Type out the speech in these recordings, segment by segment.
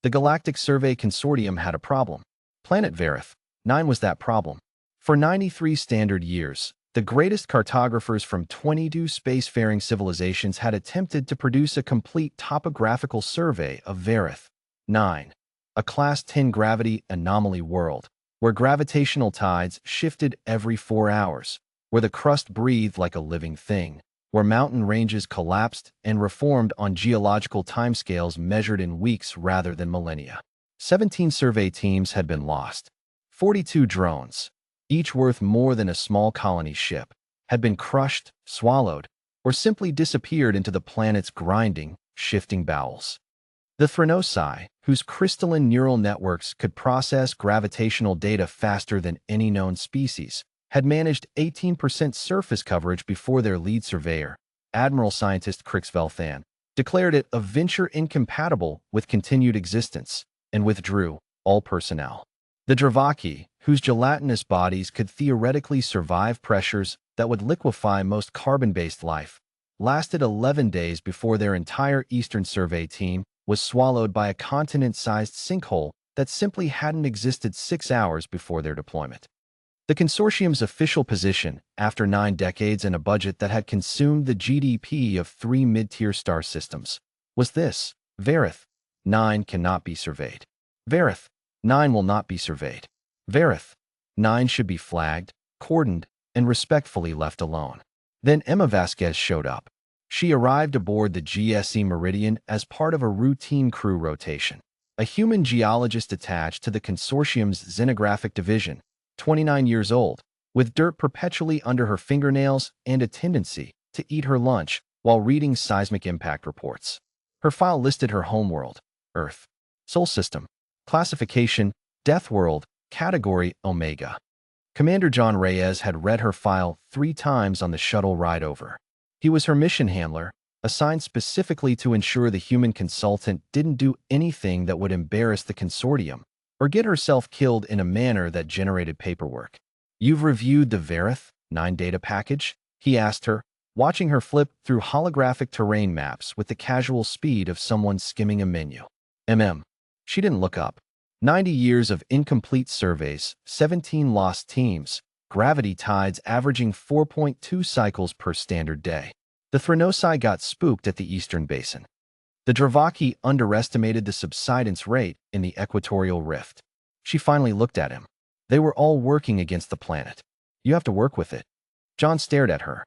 The Galactic Survey Consortium had a problem. Planet Verith 9 was that problem. For 93 standard years, the greatest cartographers from 22 spacefaring civilizations had attempted to produce a complete topographical survey of Verith 9, a Class 10 gravity anomaly world, where gravitational tides shifted every 4 hours, where the crust breathed like a living thing, where mountain ranges collapsed and reformed on geological timescales measured in weeks rather than millennia. 17 survey teams had been lost. 42 drones, each worth more than a small colony ship, had been crushed, swallowed, or simply disappeared into the planet's grinding, shifting bowels. The Thrinosi, whose crystalline neural networks could process gravitational data faster than any known species, had managed 18% surface coverage before their lead surveyor, Admiral Scientist Crix Velthan, declared it a venture incompatible with continued existence and withdrew all personnel. The Dravaki, whose gelatinous bodies could theoretically survive pressures that would liquefy most carbon-based life, lasted 11 days before their entire Eastern Survey team was swallowed by a continent-sized sinkhole that simply hadn't existed 6 hours before their deployment. The consortium's official position, after 9 decades and a budget that had consumed the GDP of 3 mid-tier star systems, was this: Verith 9 cannot be surveyed. Verith 9 will not be surveyed. Verith 9 should be flagged, cordoned, and respectfully left alone. Then Emma Vasquez showed up. She arrived aboard the GSE Meridian as part of a routine crew rotation. A human geologist attached to the consortium's xenographic division, 29 years old, with dirt perpetually under her fingernails and a tendency to eat her lunch while reading seismic impact reports. Her file listed her homeworld, Earth, Sol System, classification, Deathworld, category, Omega. Commander John Reyes had read her file 3 times on the shuttle ride over. He was her mission handler, assigned specifically to ensure the human consultant didn't do anything that would embarrass the consortium or get herself killed in a manner that generated paperwork. "You've reviewed the Verith 9 data package?" he asked her, watching her flip through holographic terrain maps with the casual speed of someone skimming a menu. She didn't look up. 90 years of incomplete surveys, 17 lost teams, gravity tides averaging 4.2 cycles per standard day. The Thrinosi got spooked at the Eastern Basin. The Dravaki underestimated the subsidence rate in the equatorial rift. She finally looked at him. They were all working against the planet. You have to work with it. John stared at her.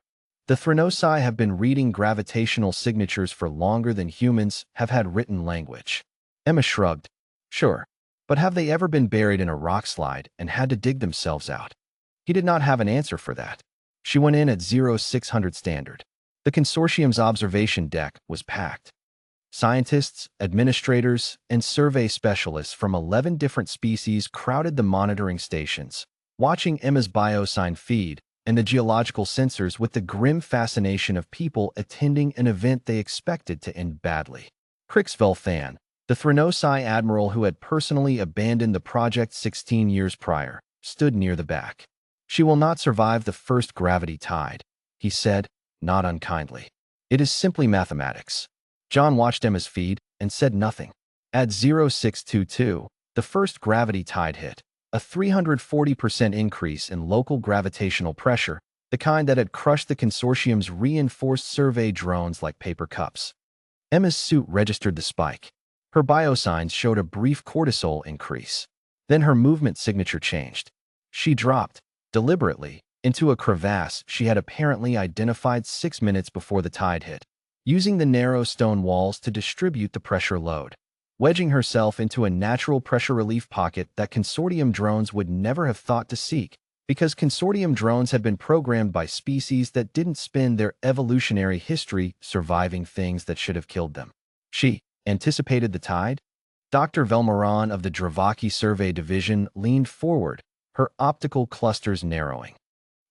The Thrinosi have been reading gravitational signatures for longer than humans have had written language. Emma shrugged. Sure, but have they ever been buried in a rock slide and had to dig themselves out? He did not have an answer for that. She went in at 0600 standard. The consortium's observation deck was packed. Scientists, administrators, and survey specialists from 11 different species crowded the monitoring stations, watching Emma's biosign feed and the geological sensors with the grim fascination of people attending an event they expected to end badly. Crix Velthan, the Thrinosi admiral who had personally abandoned the project 16 years prior, stood near the back. "She will not survive the first gravity tide," he said, not unkindly. "It is simply mathematics." John watched Emma's feed and said nothing. At 0622, the first gravity tide hit, a 340% increase in local gravitational pressure, the kind that had crushed the consortium's reinforced survey drones like paper cups. Emma's suit registered the spike. Her biosigns showed a brief cortisol increase. Then her movement signature changed. She dropped, deliberately, into a crevasse she had apparently identified 6 minutes before the tide hit, using the narrow stone walls to distribute the pressure load, wedging herself into a natural pressure relief pocket that consortium drones would never have thought to seek, because consortium drones had been programmed by species that didn't spend their evolutionary history surviving things that should have killed them. She anticipated the tide? Dr. Velmaran of the Dravaki Survey Division leaned forward, her optical clusters narrowing.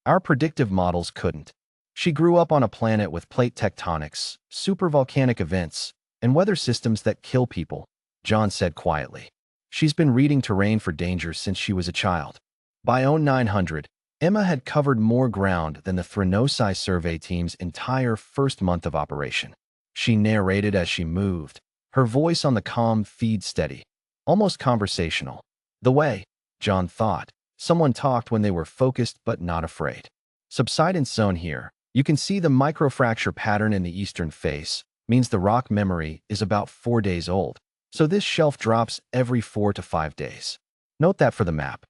Our predictive models couldn't. She grew up on a planet with plate tectonics, supervolcanic events, and weather systems that kill people, John said quietly. She's been reading terrain for danger since she was a child. By 0900, Emma had covered more ground than the Thrinosi survey team's entire first month of operation. She narrated as she moved, her voice on the comm feed steady. almost conversational. The way, John thought, someone talked when they were focused but not afraid. Subsidence zone here. You can see the microfracture pattern in the eastern face, means the rock memory is about 4 days old, so this shelf drops every 4 to 5 days. Note that for the map.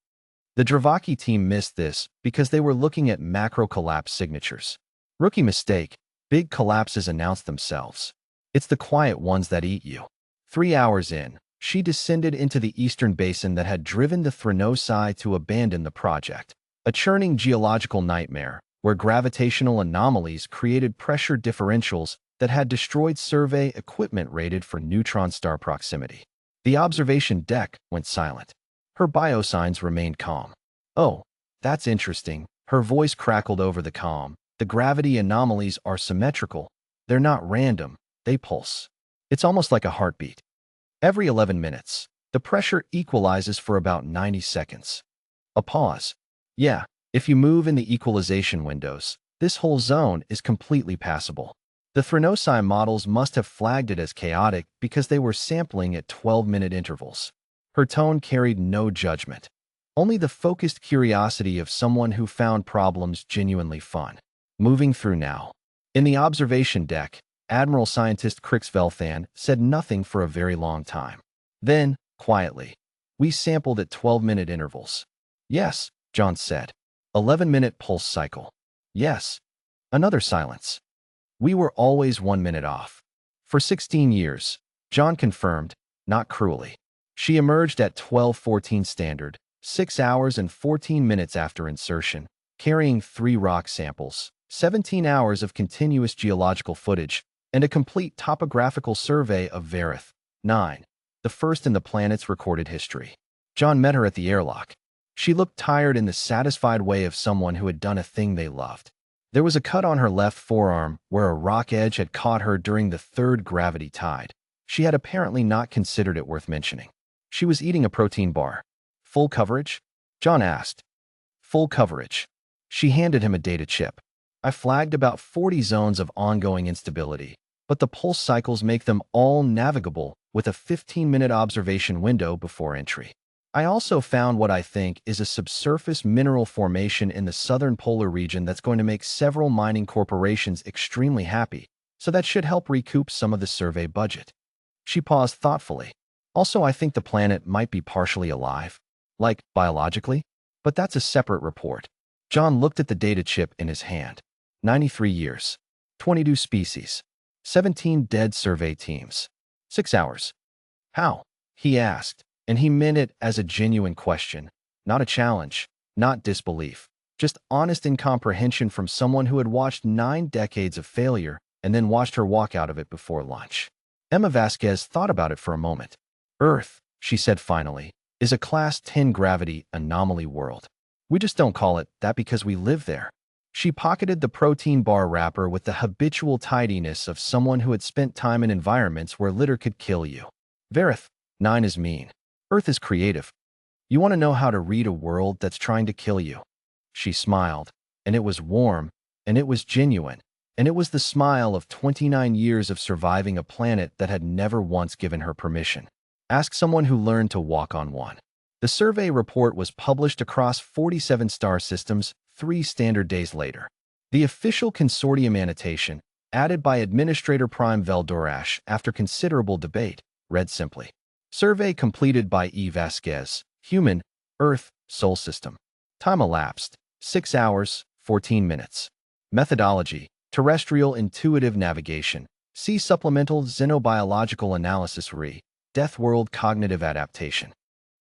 The Dravaki team missed this because they were looking at macro collapse signatures. Rookie mistake, big collapses announce themselves. It's the quiet ones that eat you. 3 hours in, she descended into the eastern basin that had driven the Thranosai to abandon the project. A churning geological nightmare, where gravitational anomalies created pressure differentials that had destroyed survey equipment rated for neutron star proximity. The observation deck went silent. Her biosigns remained calm. Oh, that's interesting. Her voice crackled over the calm. The gravity anomalies are symmetrical. They're not random. They pulse. It's almost like a heartbeat. Every 11 minutes, the pressure equalizes for about 90 seconds. A pause. Yeah, if you move in the equalization windows, this whole zone is completely passable. The Thranosai models must have flagged it as chaotic because they were sampling at 12-minute intervals. Her tone carried no judgment, only the focused curiosity of someone who found problems genuinely fun. Moving through now. In the observation deck, Admiral Scientist Krixvelthan said nothing for a very long time. Then, quietly, we sampled at 12-minute intervals. Yes, John said. 11-minute pulse cycle. Yes. Another silence. We were always 1 minute off. For 16 years, John confirmed, not cruelly. She emerged at 12:14 standard, 6 hours and 14 minutes after insertion, carrying 3 rock samples, 17 hours of continuous geological footage, and a complete topographical survey of Varith, 9, the first in the planet's recorded history. John met her at the airlock. She looked tired in the satisfied way of someone who had done a thing they loved. There was a cut on her left forearm where a rock edge had caught her during the third gravity tide. She had apparently not considered it worth mentioning. She was eating a protein bar. Full coverage? John asked. Full coverage. She handed him a data chip. I flagged about 40 zones of ongoing instability, but the pulse cycles make them all navigable with a 15-minute observation window before entry. I also found what I think is a subsurface mineral formation in the southern polar region that's going to make several mining corporations extremely happy, so that should help recoup some of the survey budget. She paused thoughtfully. Also, I think the planet might be partially alive, like biologically, but that's a separate report. John looked at the data chip in his hand. 93 years, 22 species, 17 dead survey teams, 6 hours. How? He asked. And he meant it as a genuine question, not a challenge, not disbelief, just honest incomprehension from someone who had watched 9 decades of failure and then watched her walk out of it before lunch. Emma Vasquez thought about it for a moment. Earth, she said finally, is a Class 10 gravity anomaly world. We just don't call it that because we live there. She pocketed the protein bar wrapper with the habitual tidiness of someone who had spent time in environments where litter could kill you. Varith, 9 is mean. Earth is creative. You want to know how to read a world that's trying to kill you. She smiled, and it was warm, and it was genuine, and it was the smile of 29 years of surviving a planet that had never once given her permission. Ask someone who learned to walk on one. The survey report was published across 47 star systems 3 standard days later. The official consortium annotation, added by Administrator Prime Veldorash after considerable debate, read simply, Survey completed by E. Vasquez, Human, Earth, Sol System. Time elapsed, 6 hours, 14 minutes. Methodology, Terrestrial Intuitive Navigation. See Supplemental Xenobiological Analysis Re. Deathworld Cognitive Adaptation.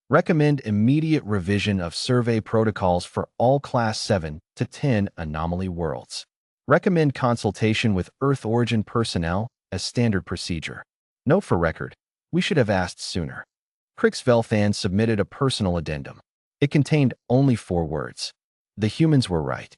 Recommend immediate revision of survey protocols for all Class 7 to 10 anomaly worlds. Recommend consultation with Earth origin personnel as standard procedure. Note for record, we should have asked sooner. Krixvelthan submitted a personal addendum. It contained only 4 words. The humans were right.